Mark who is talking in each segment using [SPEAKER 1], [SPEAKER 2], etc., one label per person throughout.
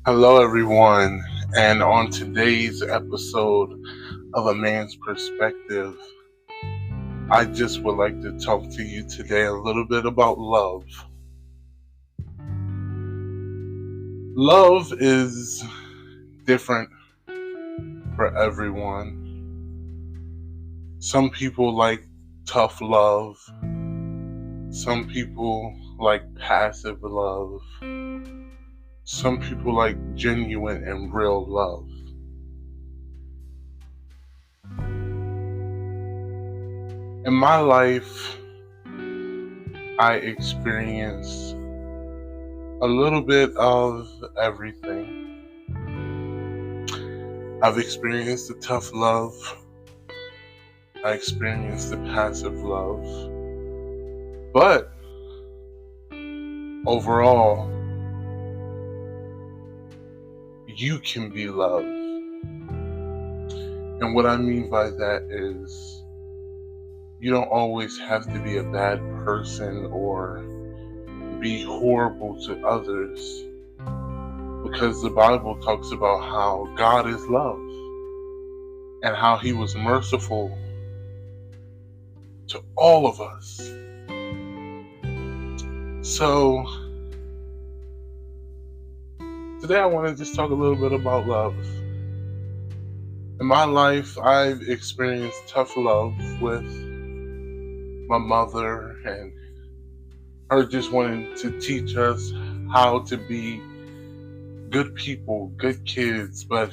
[SPEAKER 1] Hello, everyone, and on today's episode of A Man's Perspective, I just would like to talk to you today a little bit about love. Love is different for everyone. Some people like tough love, some people like passive love, some people like genuine and real love. In my life, I experienced a little bit of everything. I've experienced the tough love. I experienced the passive love. But overall, you can be loved. And what I mean by that is you don't always have to be a bad person or be horrible to others, because the Bible talks about how God is love and how He was merciful to all of us. So today I want to just talk a little bit about love. In my life, I've experienced tough love with my mother and her just wanting to teach us how to be good people, good kids, but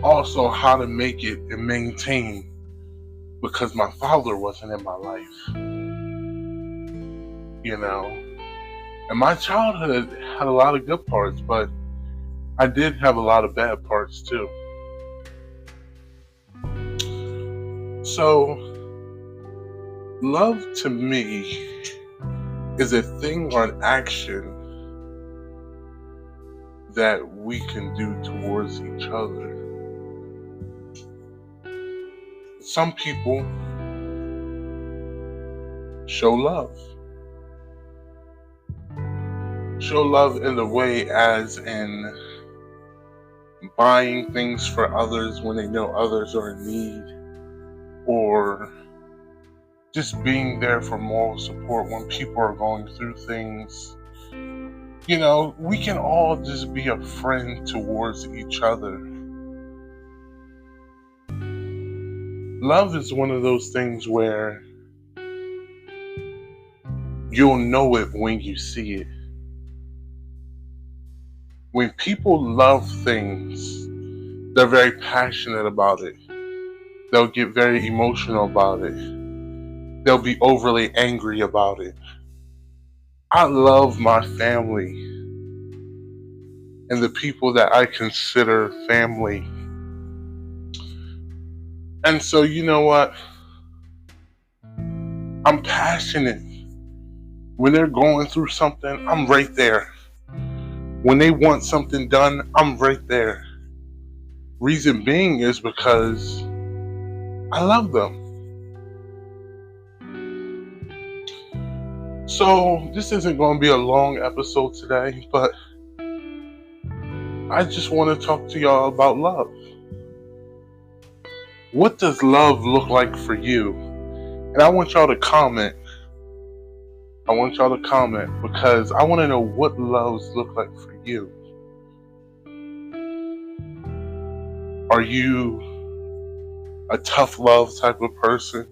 [SPEAKER 1] also how to make it and maintain, because my father wasn't in my life, And my childhood had a lot of good parts, but I did have a lot of bad parts too. So, love to me is a thing or an action that we can do towards each other. Some people show love. Show love in the way as in buying things for others when they know others are in need, or just being there for moral support when people are going through things. We can all just be a friend towards each other. Love is one of those things where you'll know it when you see it. When people love things, they're very passionate about it. They'll get very emotional about it. They'll be overly angry about it. I love my family and the people that I consider family. And so, you know what? I'm passionate. When they're going through something, I'm right there. When they want something done, I'm right there. Reason being is because I love them. So this isn't going to be a long episode today, but I just want to talk to y'all about love. What does love look like for you? And I want y'all to comment. Because I want to know what loves look like for you. Are you a tough love type of person,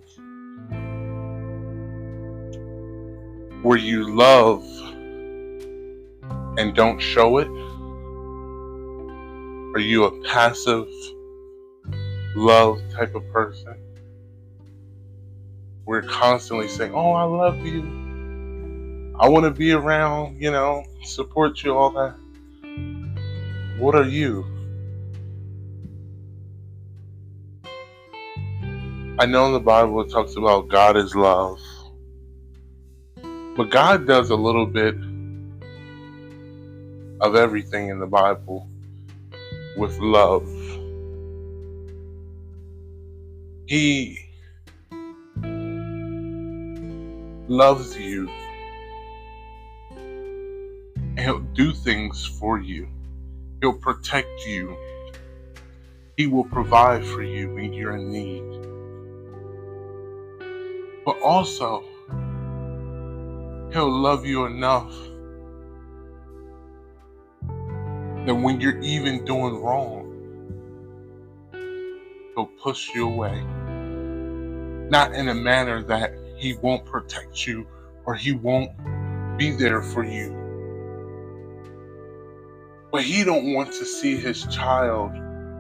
[SPEAKER 1] where you love and don't show it? Are you a passive love type of person? We're constantly saying, oh, I love you. I want to be around, support you, all that. What are you? I know in the Bible it talks about God is love. But God does a little bit of everything in the Bible with love. He loves you, and He'll do things for you. He'll protect you. He will provide for you when you're in need. But also, He'll love you enough that when you're even doing wrong, He'll push you away. Not in a manner that He won't protect you or He won't be there for you. But He don't want to see His child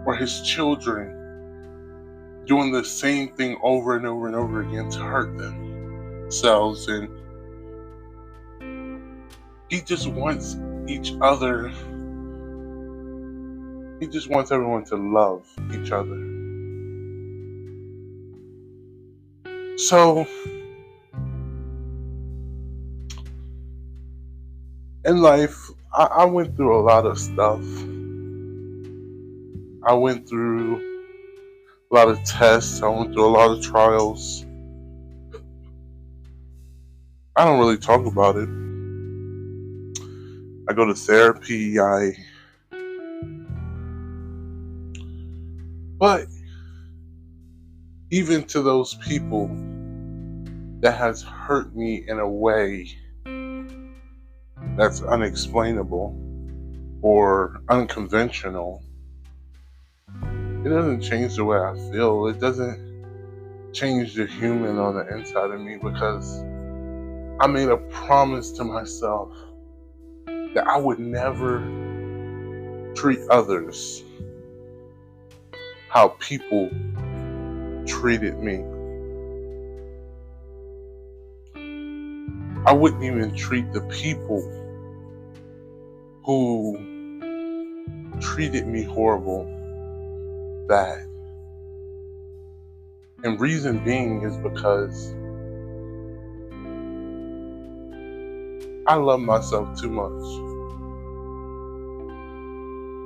[SPEAKER 1] or His children doing the same thing over and over and over again to hurt themselves. And He just wants each other. He just wants everyone to love each other. So, in life, I went through a lot of stuff. I went through a lot of tests. I went through a lot of trials. I don't really talk about it. I go to therapy. But even to those people that has hurt me in a way that's unexplainable or unconventional, it doesn't change the way I feel. It doesn't change the human on the inside of me, because I made a promise to myself that I would never treat others how people treated me. I wouldn't even treat the people who treated me horrible bad. And reason being is because I love myself too much.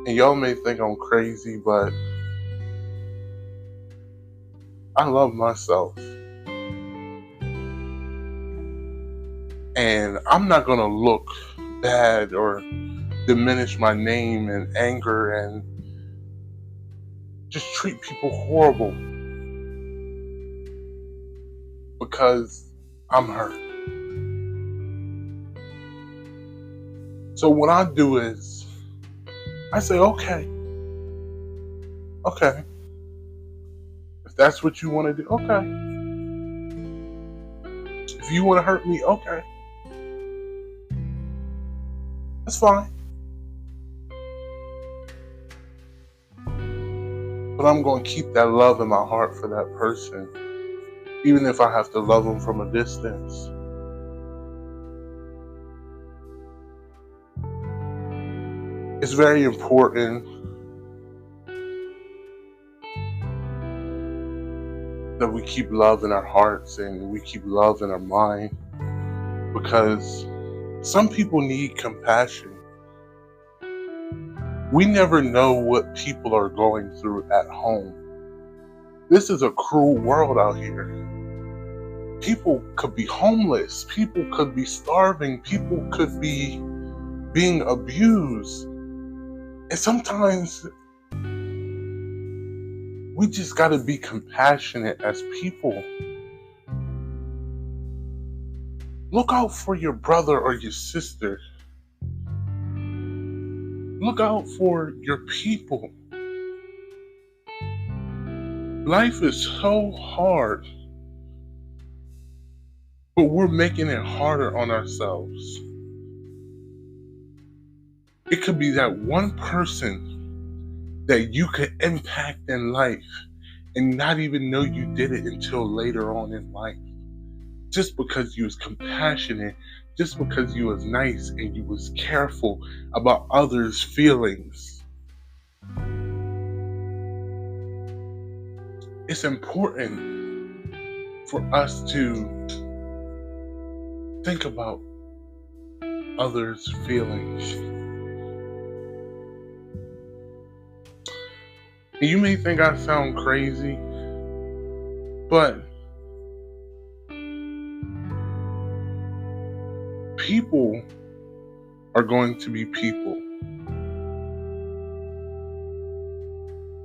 [SPEAKER 1] And y'all may think I'm crazy, but I love myself. And I'm not gonna look bad or diminish my name in anger and just treat people horrible because I'm hurt. So what I do is I say, okay, if that's what you want to do, okay. If you want to hurt me, okay, that's fine. But I'm going to keep that love in my heart for that person, even if I have to love them from a distance. It's very important that we keep love in our hearts and we keep love in our mind, because some people need compassion. We never know what people are going through at home. This is a cruel world out here. People could be homeless. People could be starving. People could be being abused. And sometimes we just got to be compassionate as people. Look out for your brother or your sister. Look out for your people. Life is so hard, but we're making it harder on ourselves. It could be that one person that you could impact in life and not even know you did it until later on in life. Just because you was compassionate, just because you was nice and you was careful about others' feelings. It's important for us to think about others' feelings. And you may think I sound crazy, but people are going to be people.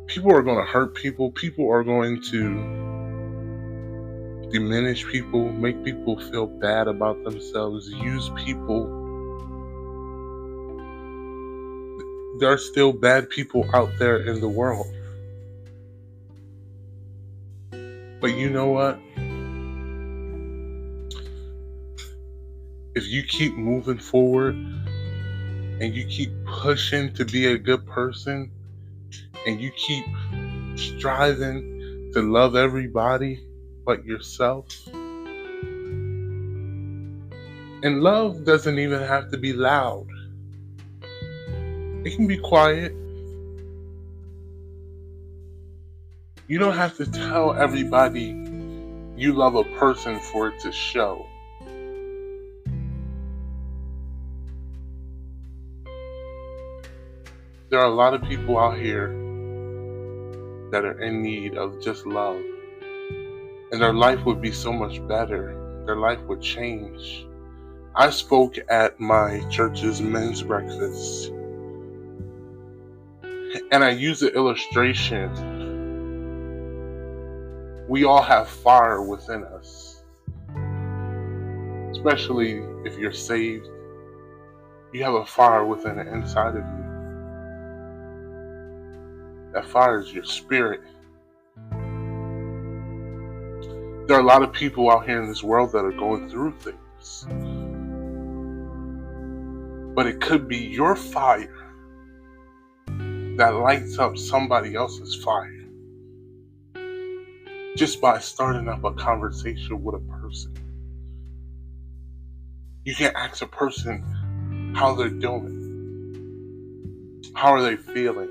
[SPEAKER 1] People are going to hurt people. People are going to diminish people, make people feel bad about themselves, use people. There are still bad people out there in the world. But you know what? If you keep moving forward and you keep pushing to be a good person and you keep striving to love everybody but yourself, and love doesn't even have to be loud. It can be quiet. You don't have to tell everybody you love a person for it to show. There are a lot of people out here that are in need of just love. And their life would be so much better. Their life would change. I spoke at my church's men's breakfast. And I used the illustration. We all have fire within us. Especially if you're saved. You have a fire within the inside of you. That fire is your spirit. There are a lot of people out here in this world that are going through things. But it could be your fire that lights up somebody else's fire. Just by starting up a conversation with a person. You can ask a person how they're doing. How are they feeling?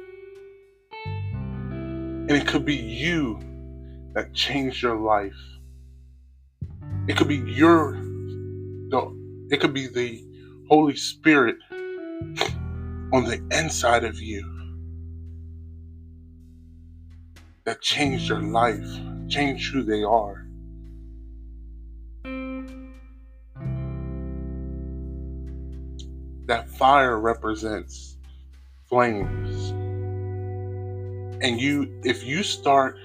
[SPEAKER 1] And it could be you that changed your life. It could be it could be the Holy Spirit on the inside of you that changed your life, changed who they are. That fire represents flames. And if you start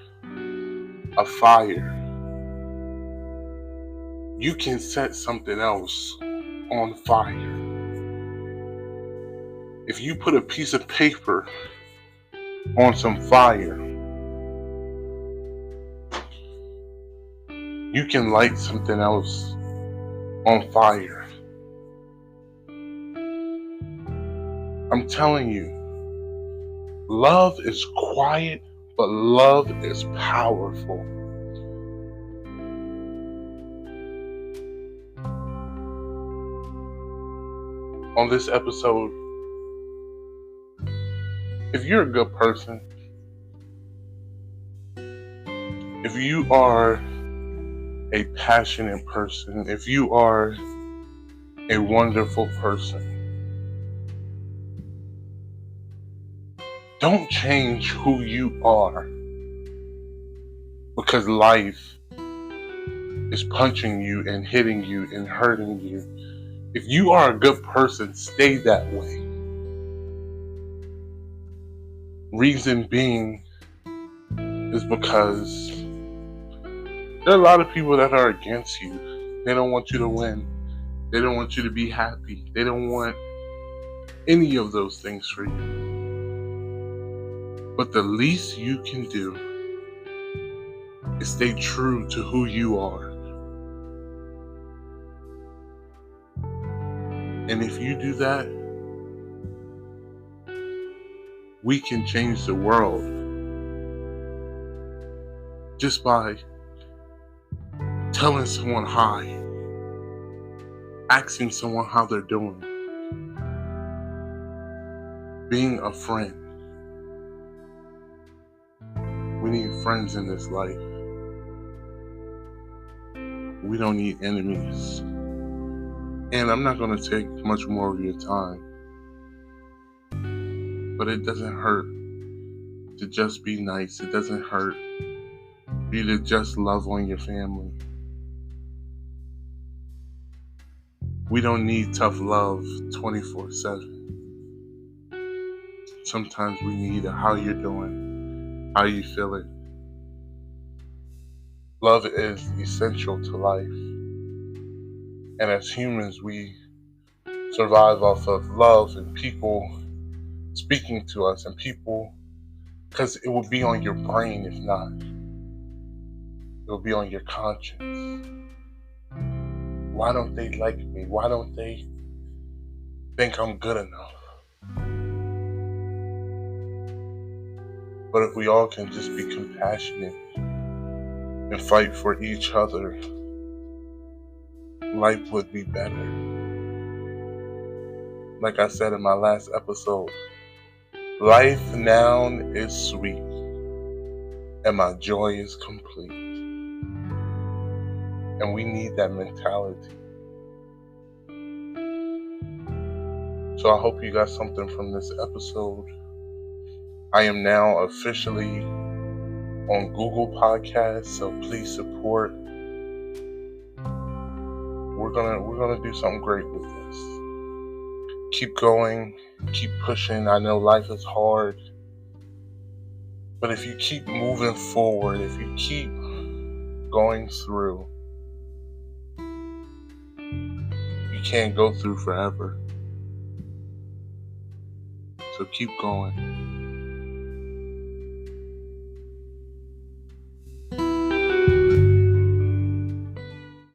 [SPEAKER 1] a fire, you can set something else on fire. If you put a piece of paper on some fire, you can light something else on fire. I'm telling you, love is quiet, but love is powerful. On this episode, if you're a good person, if you are a passionate person, if you are a wonderful person, don't change who you are because life is punching you and hitting you and hurting you. If you are a good person, stay that way. Reason being is because there are a lot of people that are against you. They don't want you to win. They don't want you to be happy. They don't want any of those things for you. But the least you can do is stay true to who you are. And if you do that, we can change the world just by telling someone hi, asking someone how they're doing, being a friend. We need friends in this life. We don't need enemies. And I'm not going to take much more of your time. But it doesn't hurt to just be nice. It doesn't hurt for you to just love on your family. We don't need tough love 24/7. Sometimes we need a how you're doing. How you feeling? Love is essential to life. And as humans, we survive off of love and people speaking to us and people, because it will be on your brain if not. It will be on your conscience. Why don't they like me? Why don't they think I'm good enough? But if we all can just be compassionate and fight for each other, life would be better. Like I said in my last episode, life now is sweet and my joy is complete. And we need that mentality. So I hope you got something from this episode. I am now officially on Google Podcasts, so please support. We're gonna do something great with this. Keep going, keep pushing. I know life is hard, but if you keep moving forward, if you keep going through, you can't go through forever. So keep going.